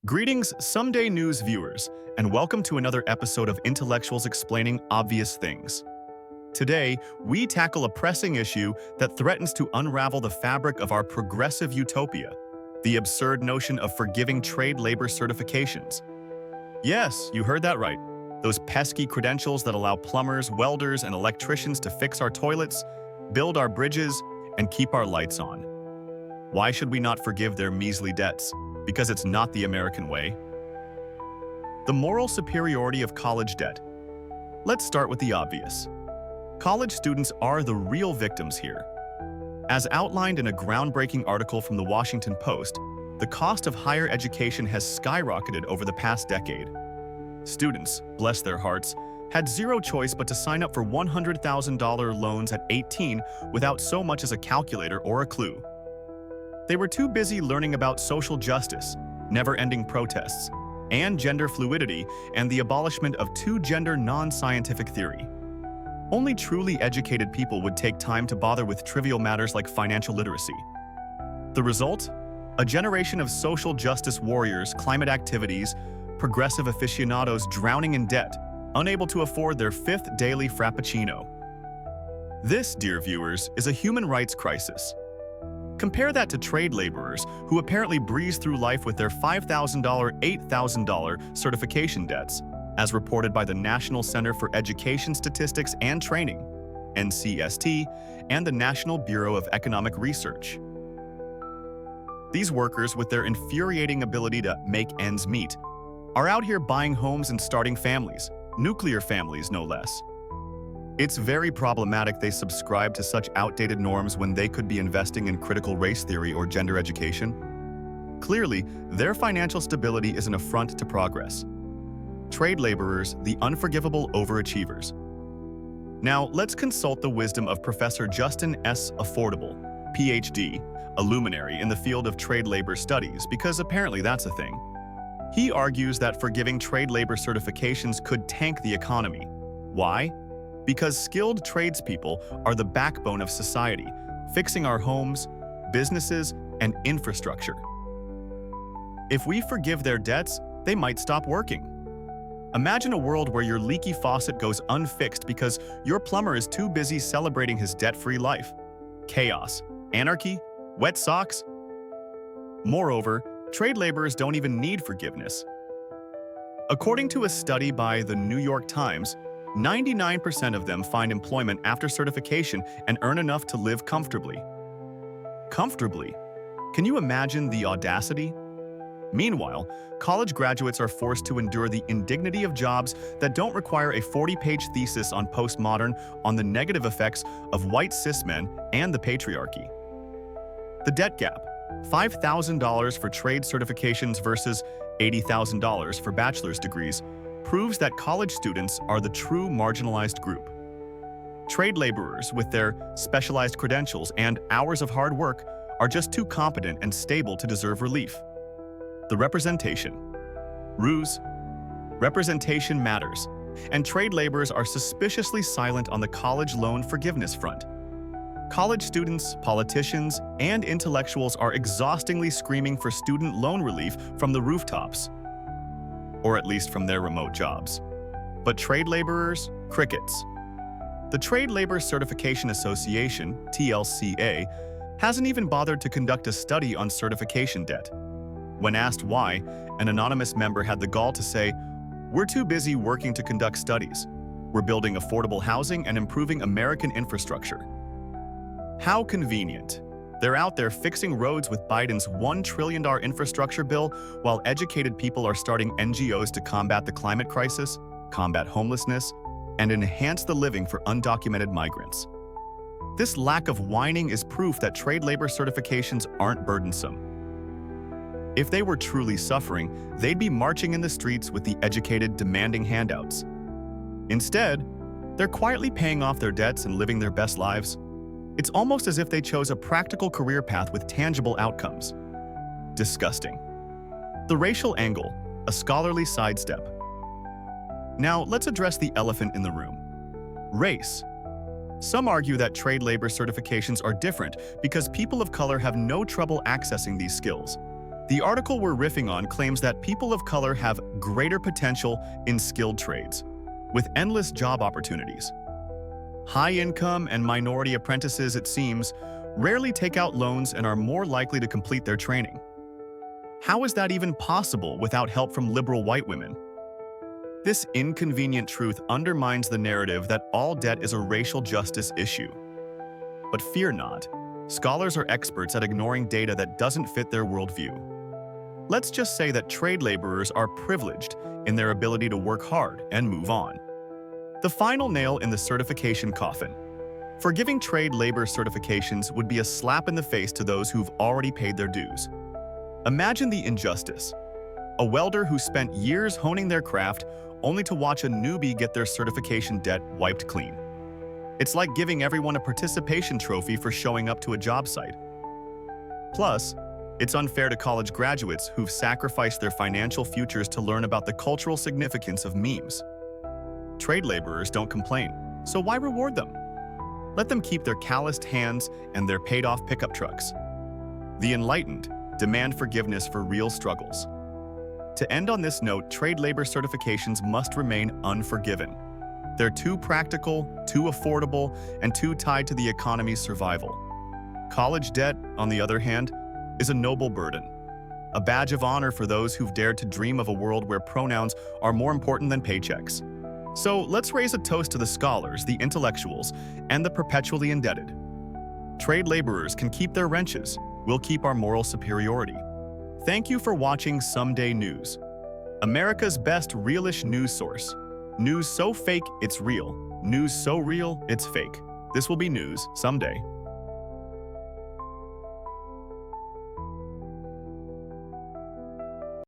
Greetings, Someday News viewers, and welcome to another episode of Intellectuals Explaining Obvious Things. Today, we tackle a pressing issue that threatens to unravel the fabric of our progressive utopia, the absurd notion of forgiving trade labor certifications. Yes, you heard that right. Those pesky credentials that allow plumbers, welders, and electricians to fix our toilets, build our bridges, and keep our lights on. Why should we not forgive their measly debts? Because it's not the American way. The moral superiority of college debt. Let's start with the obvious. College students are the real victims here. As outlined in a groundbreaking article from the Washington Post, the cost of higher education has skyrocketed over the past decade. Students, bless their hearts, had zero choice but to sign up for $100,000 loans at 18 without so much as a calculator or a clue. They were too busy learning about social justice, never-ending protests, and gender fluidity and the abolishment of two-gender non-scientific theory. Only truly educated people would take time to bother with trivial matters like financial literacy. The result? A generation of social justice warriors, climate activities, progressive aficionados drowning in debt, unable to afford their fifth daily frappuccino. This, dear viewers, is a human rights crisis. Compare that to trade laborers who apparently breeze through life with their $5,000, $8,000 certification debts, as reported by the National Center for Education Statistics and Training, NCST, and the National Bureau of Economic Research. These workers, with their infuriating ability to make ends meet, are out here buying homes and starting families, nuclear families no less. It's very problematic they subscribe to such outdated norms when they could be investing in critical race theory or gender education. Clearly, their financial stability is an affront to progress. Trade laborers, the unforgivable overachievers. Now, let's consult the wisdom of Professor Justin S. Affordable, Ph.D., a luminary in the field of trade labor studies, because apparently that's a thing. He argues that forgiving trade labor certifications could tank the economy. Why? Because skilled tradespeople are the backbone of society, fixing our homes, businesses, and infrastructure. If we forgive their debts, they might stop working. Imagine a world where your leaky faucet goes unfixed because your plumber is too busy celebrating his debt-free life. Chaos, anarchy, wet socks. Moreover, trade laborers don't even need forgiveness. According to a study by the New York Times, 99% of them find employment after certification and earn enough to live comfortably. Comfortably? Can you imagine the audacity? Meanwhile, college graduates are forced to endure the indignity of jobs that don't require a 40-page thesis on postmodern on the negative effects of white cis men and the patriarchy. The debt gap: $5,000 for trade certifications versus $80,000 for bachelor's degrees, proves that college students are the true marginalized group. Trade laborers, with their specialized credentials and hours of hard work, are just too competent and stable to deserve relief. The representation. Ruse. Representation matters, and trade laborers are suspiciously silent on the college loan forgiveness front. College students, politicians, and intellectuals are exhaustingly screaming for student loan relief from the rooftops, or at least from their remote jobs. But trade laborers? Crickets. The Trade Labor Certification Association, TLCA, hasn't even bothered to conduct a study on certification debt. When asked why, an anonymous member had the gall to say, "We're too busy working to conduct studies. We're building affordable housing and improving American infrastructure." How convenient. They're out there fixing roads with Biden's $1 trillion infrastructure bill, while educated people are starting NGOs to combat the climate crisis, combat homelessness, and enhance the living for undocumented migrants. This lack of whining is proof that trade labor certifications aren't burdensome. If they were truly suffering, they'd be marching in the streets with the educated demanding handouts. Instead, they're quietly paying off their debts and living their best lives. It's almost as if they chose a practical career path with tangible outcomes. Disgusting. The racial angle, a scholarly sidestep. Now, let's address the elephant in the room. Race. Some argue that trade labor certifications are different because people of color have no trouble accessing these skills. The article we're riffing on claims that people of color have greater potential in skilled trades, with endless job opportunities. High-income and minority apprentices, it seems, rarely take out loans and are more likely to complete their training. How is that even possible without help from liberal white women? This inconvenient truth undermines the narrative that all debt is a racial justice issue. But fear not. Scholars are experts at ignoring data that doesn't fit their worldview. Let's just say that trade laborers are privileged in their ability to work hard and move on. The final nail in the certification coffin. Forgiving trade labor certifications would be a slap in the face to those who've already paid their dues. Imagine the injustice. A welder who spent years honing their craft only to watch a newbie get their certification debt wiped clean. It's like giving everyone a participation trophy for showing up to a job site. Plus, it's unfair to college graduates who've sacrificed their financial futures to learn about the cultural significance of memes. Trade laborers don't complain, so why reward them? Let them keep their calloused hands and their paid-off pickup trucks. The enlightened demand forgiveness for real struggles. To end on this note, trade labor certifications must remain unforgiven. They're too practical, too affordable, and too tied to the economy's survival. College debt, on the other hand, is a noble burden, a badge of honor for those who've dared to dream of a world where pronouns are more important than paychecks. So let's raise a toast to the scholars, the intellectuals, and the perpetually indebted. Trade laborers can keep their wrenches. We'll keep our moral superiority. Thank you for watching Someday News, America's best realish news source. News so fake, it's real. News so real, it's fake. This will be news someday.